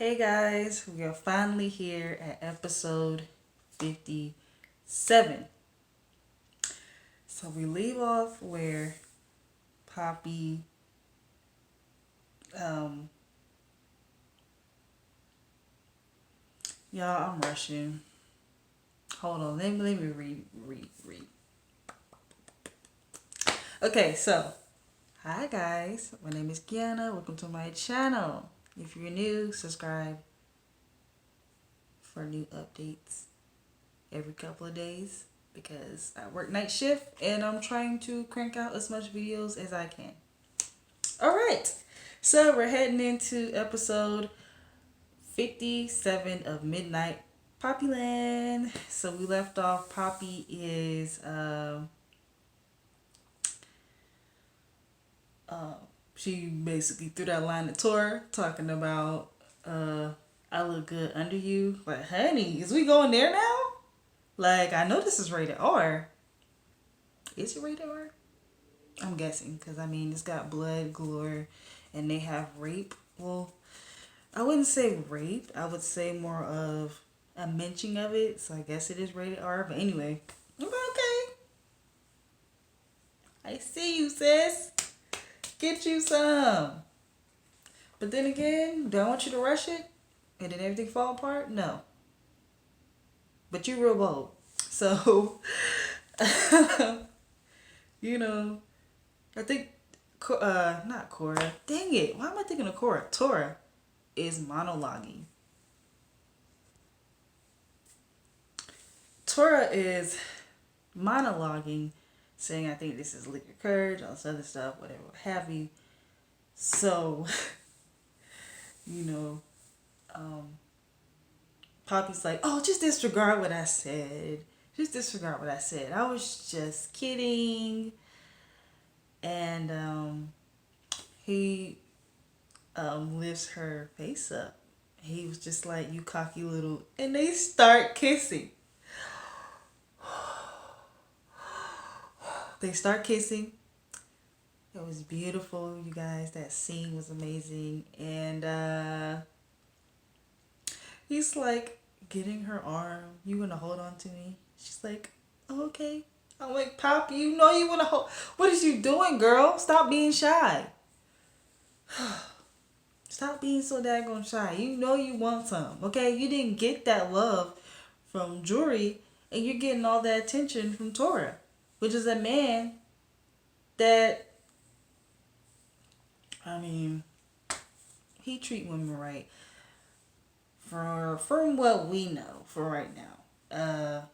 Hey guys, we are finally here at episode 57. So we leave off where Poppy, um, y'all, I'm rushing. Hold on, let me read. Okay, so, hi guys, my name is Kiana. Welcome to my channel. If you're new, subscribe for new updates every couple of days because I work night shift and I'm trying to crank out as much videos as I can. All right. So we're heading into episode 57 of Midnight Poppyland. So we left off. Poppy is uh, she basically threw that line at Tora talking about I look good under you. Like, honey, is we going there now? Like, I know this is rated R. Is it rated R? I'm guessing because I mean it's got blood, gore, and they have rape. Well, I wouldn't say rape. I would say more of a mention of it. So I guess it is rated R. But anyway, okay. I see you, sis. Get you some. But then again, do I want you to rush it and then everything fall apart? No. But you're real bold. So, you know, I think, not Cora. Dang it. Why am I thinking of Cora? Tora is monologuing. Tora is monologuing, saying, I think this is liquor courage, all this other stuff, whatever, what have you. So, you know, um, Poppy's like, oh, just disregard what I said. Just disregard what I said. I was just kidding. And he lifts her face up. He was just like, you cocky little. And they start kissing. They start kissing. It was beautiful, you guys. That scene was amazing. And he's like getting her arm. You gonna hold on to me? She's like, oh, okay. I'm like, Poppy, you know you wanna hold. What is you doing, girl? Stop being shy. Stop being so daggone shy. You know you want some, okay? You didn't get that love from Jory, and you're getting all that attention from Tora, which is a man that, I mean, he treat women right. From what we know for right now.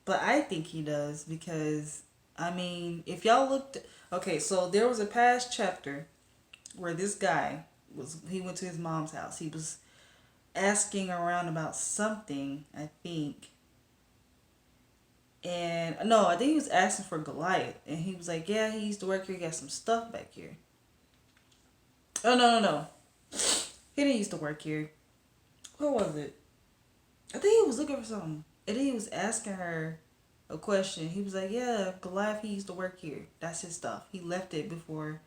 But I think he does because, I mean, if y'all looked, okay, so there was a past chapter where this guy he went to his mom's house. He was asking around about something, I think. And no, I think he was asking for Goliath. And he was like, yeah, he used to work here. He got some stuff back here. Oh, no. He didn't used to work here. What was it? I think he was looking for something. And then he was asking her a question. He was like, yeah, Goliath, he used to work here. That's his stuff. He left it before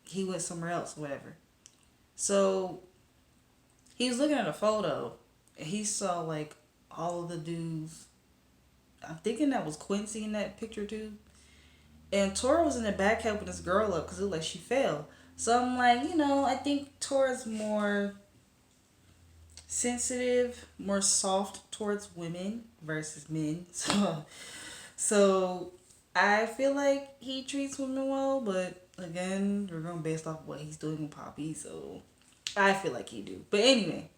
he went somewhere else, whatever. So he was looking at a photo and he saw like all of the dudes. I'm thinking that was Quincy in that picture too. And Tora was in the back helping this girl up because it looked like she fell. So I'm like, I think Tora's more sensitive, more soft towards women versus men. So I feel like he treats women well, but again, we're going based off what he's doing with Poppy, so I feel like he do. But anyway,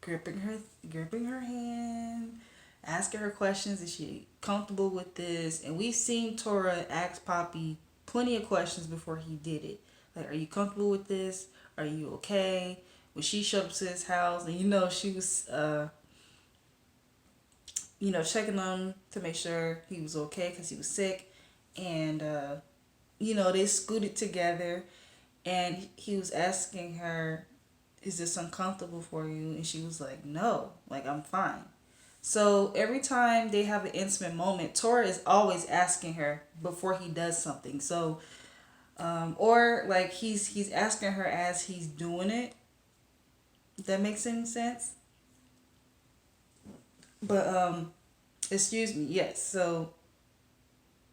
gripping her hand, asking her questions, is she comfortable with this? And we've seen Tora ask Poppy plenty of questions before he did it. Like, are you comfortable with this? Are you okay? When she showed up to his house, and she was checking on him to make sure he was okay because he was sick. And they scooted together, and he was asking her, is this uncomfortable for you? And she was like, no, like, I'm fine. So every time they have an intimate moment, Tora is always asking her before he does something. So Or like he's asking her as he's doing it. If that makes any sense. But excuse me, yes. So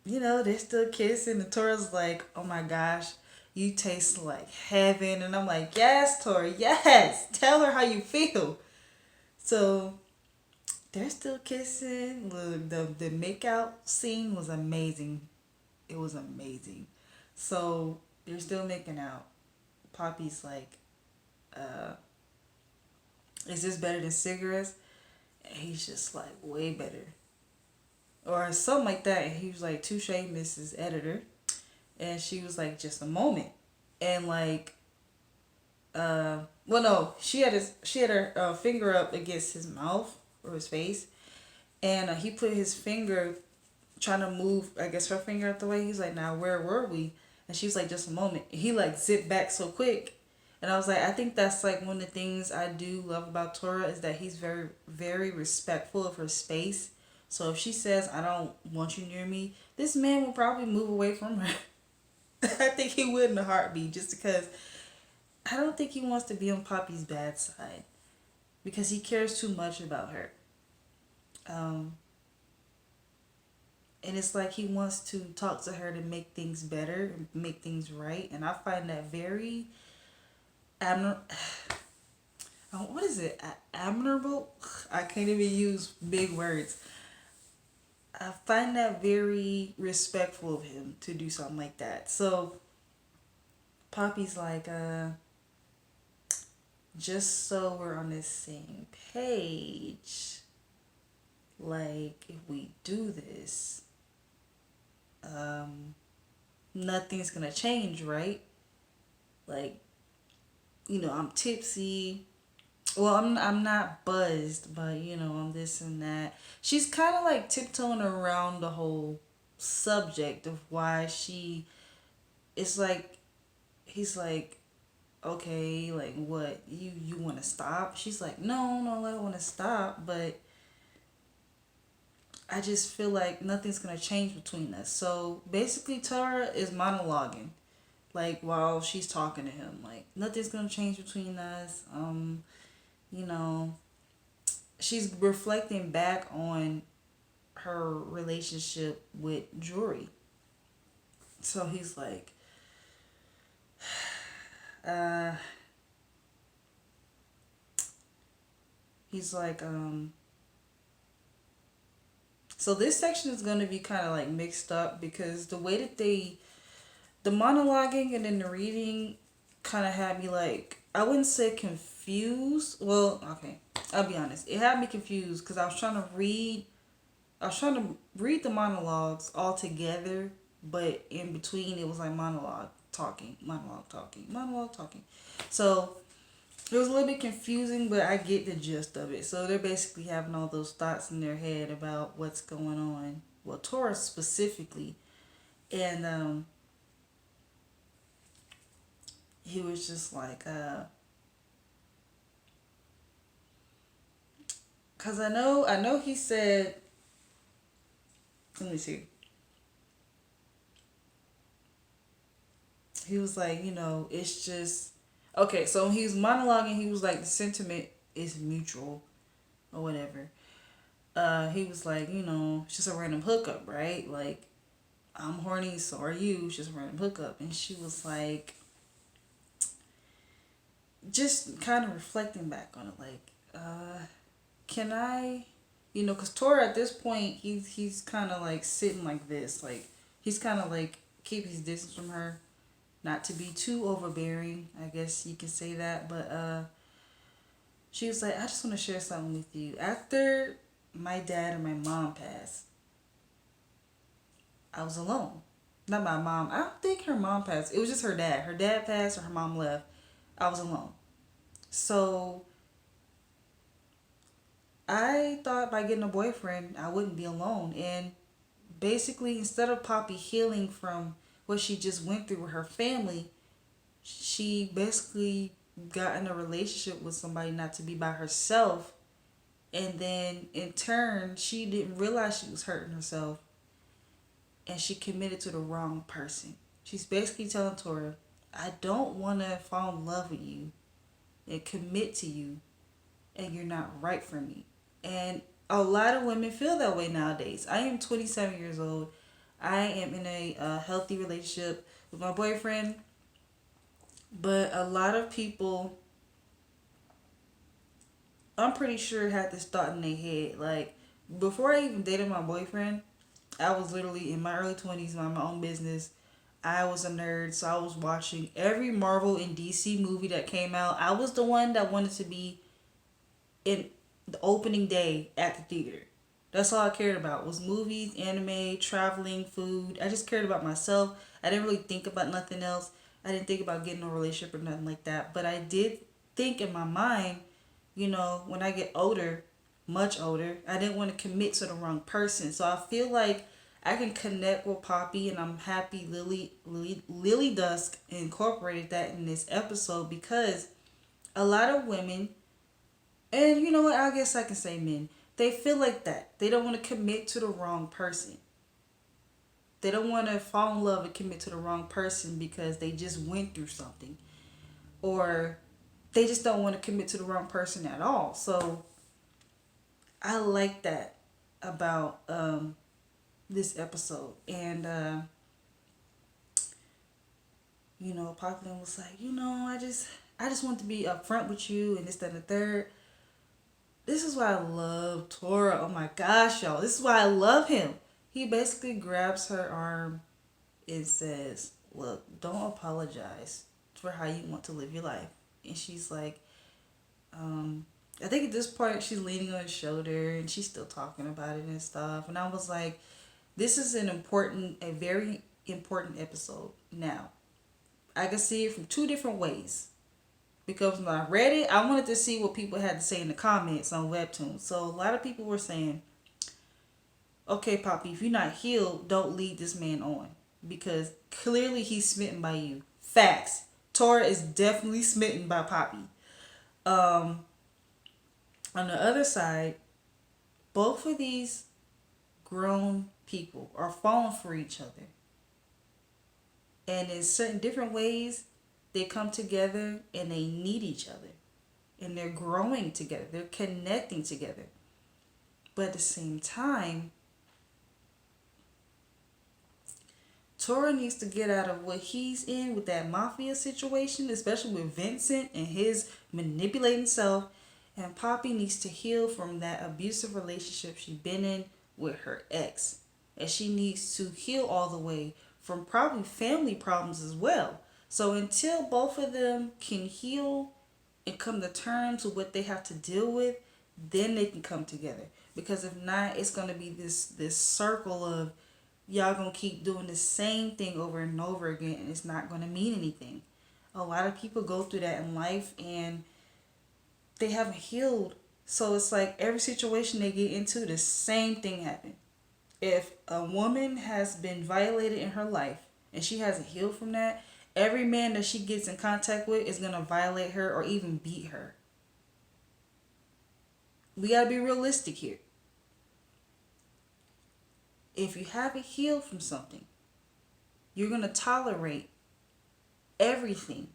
they're still kissing. And Tora's like, oh my gosh, you taste like heaven. And I'm like, yes, Tora, yes. Tell her how you feel. So they're still kissing. Look, the make out scene was amazing. It was amazing. So they're still making out. Poppy's like, uh, is this better than cigarettes? And he's just like, way better. Or something like that. And he was like, touche, Mrs. Editor. And she was like, just a moment. And like, well, no, she had her finger up against his mouth or his face. And he put his finger trying to move, I guess, her finger out the way. He's like, now where were we? And she was like, just a moment. And he like zipped back so quick. And I was like, I think that's like one of the things I do love about Tora is that he's very, very respectful of her space. So if she says, I don't want you near me, this man will probably move away from her. I think he would in a heartbeat just because I don't think he wants to be on Poppy's bad side because he cares too much about her. Um, and it's like he wants to talk to her to make things better and make things right. And I find that very admir- what is it? Admirable? I can't even use big words. I find that very respectful of him to do something like that. So Poppy's like, just so we're on the same page, like if we do this, nothing's gonna change, right? Like, I'm tipsy. Well, I'm not buzzed, but I'm this and that. She's kind of like tiptoeing around the whole subject of why she. It's like he's like, okay, like what you want to stop? She's like, no, I don't want to stop, but I just feel like nothing's gonna change between us. So basically, Tara is monologuing, like while she's talking to him, like nothing's gonna change between us. You know, she's reflecting back on her relationship with Jory. So he's like, uh, he's like, so this section is gonna be kind of like mixed up because the way that the monologuing and then the reading kind of had me like, I wouldn't say confused. Well, okay, I'll be honest. It had me confused because I was trying to read the monologues all together, but in between it was like monologue talking. So it was a little bit confusing, but I get the gist of it. So they're basically having all those thoughts in their head about what's going on. Well, Taurus specifically, and he was just like, cause I know he said, let me see. He was like, it's just okay. So he was monologuing. He was like, the sentiment is mutual or whatever. He was like, it's just a random hookup, right? Like, I'm horny, so are you. It's just a random hookup. And she was like, just kind of reflecting back on it, like, can I, because Tora at this point, he's kind of like sitting like this, like, he's kind of like keep his distance from her, not to be too overbearing, I guess you can say that, but she was like, I just want to share something with you. After my dad and my mom passed, I was alone. Not my mom. I don't think her mom passed. It was just her dad. Her dad passed or her mom left. I was alone. So I thought by getting a boyfriend, I wouldn't be alone. And basically, instead of Poppy healing from what she just went through with her family, she basically got in a relationship with somebody not to be by herself. And then in turn, she didn't realize she was hurting herself and she committed to the wrong person. She's basically telling Tora, I don't want to fall in love with you and commit to you, and you're not right for me. And a lot of women feel that way nowadays. I am 27 years old. I am in a healthy relationship with my boyfriend, but a lot of people, I'm pretty sure, had this thought in their head. Like, before I even dated my boyfriend, I was literally in my early 20s, minding my own business. I was a nerd, so I was watching every Marvel and DC movie that came out. I was the one that wanted to be in the opening day at the theater. That's all I cared about was movies, anime, traveling, food. I just cared about myself. I didn't really think about nothing else. I didn't think about getting a relationship or nothing like that. But I did think in my mind, when I get older, much older, I didn't want to commit to the wrong person. So I feel like I can connect with Poppy, and I'm happy Lilydusk incorporated that in this episode, because a lot of women, and you know what, I guess I can say men, they feel like that. They don't want to commit to the wrong person. They don't want to fall in love and commit to the wrong person because they just went through something. Or they just don't want to commit to the wrong person at all. So I like that about this episode. And, Poppyland was like, I just want to be upfront with you and this, that, and the third. This is why I love Tora. Oh my gosh, y'all. This is why I love him. He basically grabs her arm and says, look, don't apologize for how you want to live your life. And she's like, I think at this point she's leaning on his shoulder and she's still talking about it and stuff. And I was like, this is a very important episode. Now, I can see it from two different ways. Because when I read it, I wanted to see what people had to say in the comments on Webtoon. So a lot of people were saying, okay, Poppy, if you're not healed, don't lead this man on. Because clearly he's smitten by you. Facts. Tora is definitely smitten by Poppy. On the other side, both of these grown people are falling for each other. And in certain different ways, they come together and they need each other. And they're growing together. They're connecting together. But at the same time, Tora needs to get out of what he's in with that mafia situation, especially with Vincent and his manipulating self. And Poppy needs to heal from that abusive relationship she's been in with her ex. And she needs to heal all the way from probably family problems as well. So until both of them can heal and come to terms with what they have to deal with, then they can come together. Because if not, it's going to be this circle of y'all going to keep doing the same thing over and over again, and it's not going to mean anything. A lot of people go through that in life and they haven't healed. So it's like every situation they get into, the same thing happens. If a woman has been violated in her life and she hasn't healed from that, every man that she gets in contact with is going to violate her or even beat her. We got to be realistic here. If you haven't healed from something, you're going to tolerate everything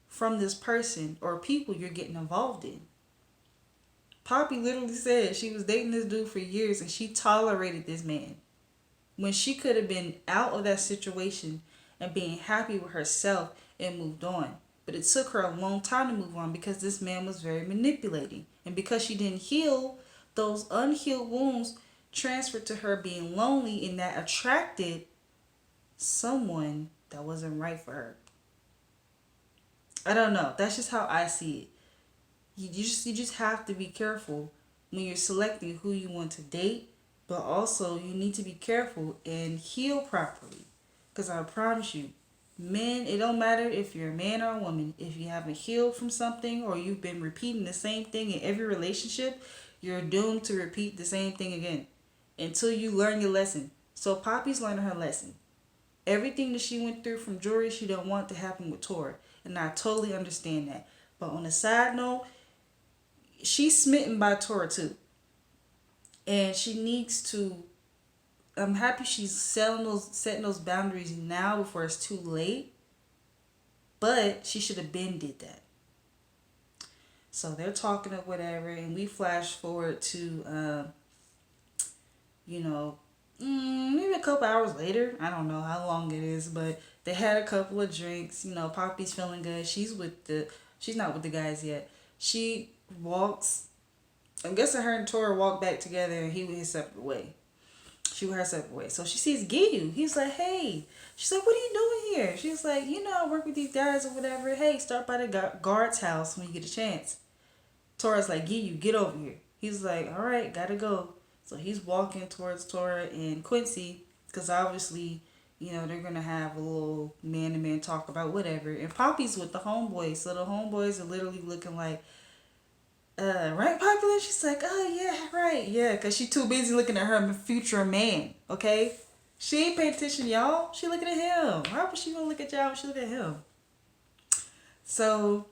from this person or people you're getting involved in. Poppy literally said she was dating this dude for years and she tolerated this man when she could have been out of that situation and being happy with herself and moved on. But it took her a long time to move on because this man was very manipulating. And because she didn't heal, those unhealed wounds transferred to her being lonely, and that attracted someone that wasn't right for her. I don't know. That's just how I see it. You just have to be careful when you're selecting who you want to date, but also you need to be careful and heal properly. Because I promise you, men, it don't matter if you're a man or a woman, if you haven't healed from something or you've been repeating the same thing in every relationship, you're doomed to repeat the same thing again until you learn your lesson. So Poppy's learning her lesson. Everything that she went through from Jory, she don't want to happen with Tora. And I totally understand that. But on a side note, she's smitten by Tora too. And she needs to I'm happy she's setting those boundaries now before it's too late. But she should have been did that. So they're talking or whatever, and we flash forward to, you know, maybe a couple hours later. I don't know how long it is, but they had a couple of drinks. You know, Poppy's feeling good. She's not with the guys yet. She walks. I'm guessing her and Tora walk back together, and he went his separate way. She went her separate way. So she sees Giyu. He's like, hey. She's like, what are you doing here? She's like, I work with these guys or whatever. Hey, start by the guard's house when you get a chance. Tora's like, Giyu, get over here. He's like, all right, gotta go. So he's walking towards Tora and Quincy because obviously, they're going to have a little man-to-man talk about whatever. And Poppy's with the homeboys. So the homeboys are literally looking like, right, Poppyland? She's like, oh, yeah, right. Yeah, because she's too busy looking at her future man, okay? She ain't paying attention to y'all. She looking at him. Why would she going to look at y'all when she look at him? So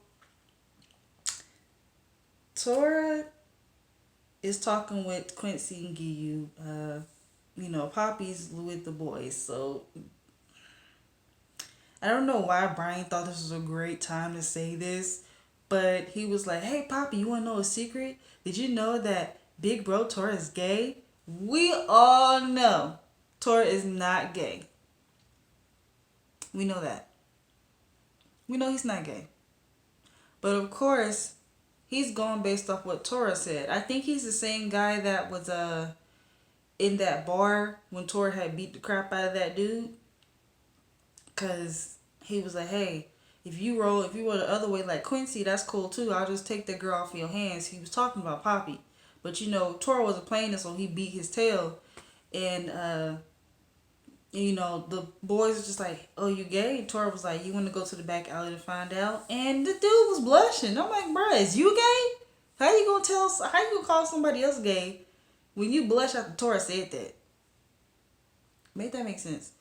Tora is talking with Quincy and Giyu. Poppy's with the boys. So I don't know why Brian thought this was a great time to say this, but he was like, hey, Poppy, you want to know a secret? Did you know that Big Bro Tora is gay? We all know Tora is not gay. We know that. We know he's not gay. But of course, he's going based off what Tora said. I think he's the same guy that was in that bar when Tora had beat the crap out of that dude. Because he was like, hey, if you roll the other way like Quincy, that's cool too. I'll just take that girl off your hands. He was talking about Poppy. But Tora wasn't playing it, so he beat his tail. And, the boys were just like, oh, you gay? And Tora was like, you want to go to the back alley to find out? And the dude was blushing. I'm like, bruh, is you gay? How you gonna call somebody else gay when you blush after Tora said that? Make that make sense.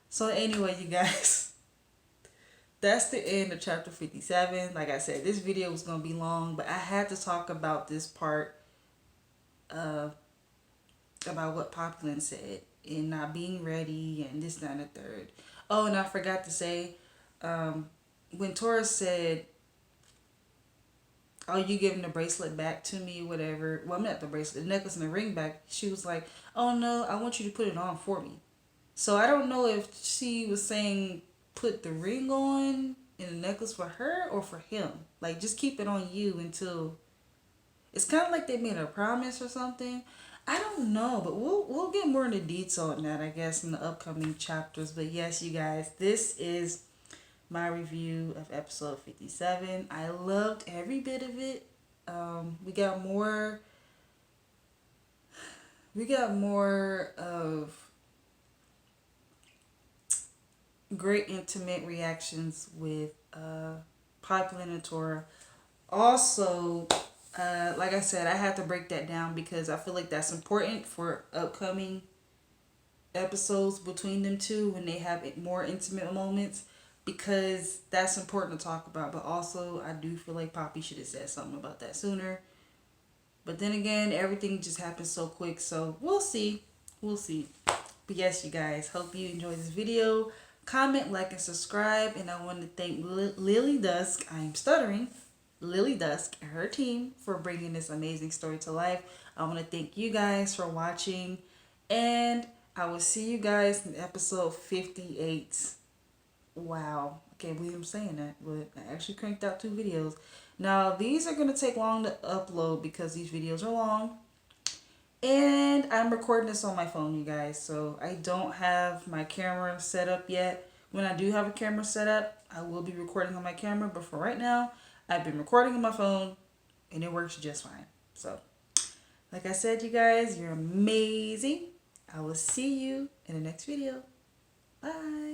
So anyway, you guys, that's the end of chapter 57. Like I said, this video was going to be long, but I had to talk about this part about what Poppyland said and not being ready and this, that, and the third. Oh, and I forgot to say, when Tora said, oh, you giving the bracelet back to me, whatever. Well, not the bracelet, the necklace and the ring back. She was like, oh, no, I want you to put it on for me. So I don't know if she was saying put the ring on and the necklace for her or for him. Like, just keep it on you until... It's kind of like they made a promise or something. I don't know, but we'll get more into detail on that, I guess, in the upcoming chapters. But yes, you guys, this is my review of episode 57. I loved every bit of it. We got more of great intimate reactions with Poppyland and Tora. Also, like I said, I had to break that down because I feel like that's important for upcoming episodes between them two when they have more intimate moments, because that's important to talk about. But also, I do feel like Poppy should have said something about that sooner. But then again, everything just happened so quick, so we'll see. But yes, you guys, hope you enjoyed this video. Comment, like, and subscribe. And I want to thank Lilydusk. I am stuttering. Lilydusk and her team for bringing this amazing story to life. I want to thank you guys for watching. And I will see you guys in episode 58. Wow. I can't believe I'm saying that. But I actually cranked out 2 videos. Now, these are going to take long to upload because these videos are long. And I'm recording this on my phone, you guys. So I don't have my camera set up yet. When I do have a camera set up, I will be recording on my camera. But for right now, I've been recording on my phone and it works just fine. So, like I said, you guys, you're amazing. I will see you in the next video. Bye.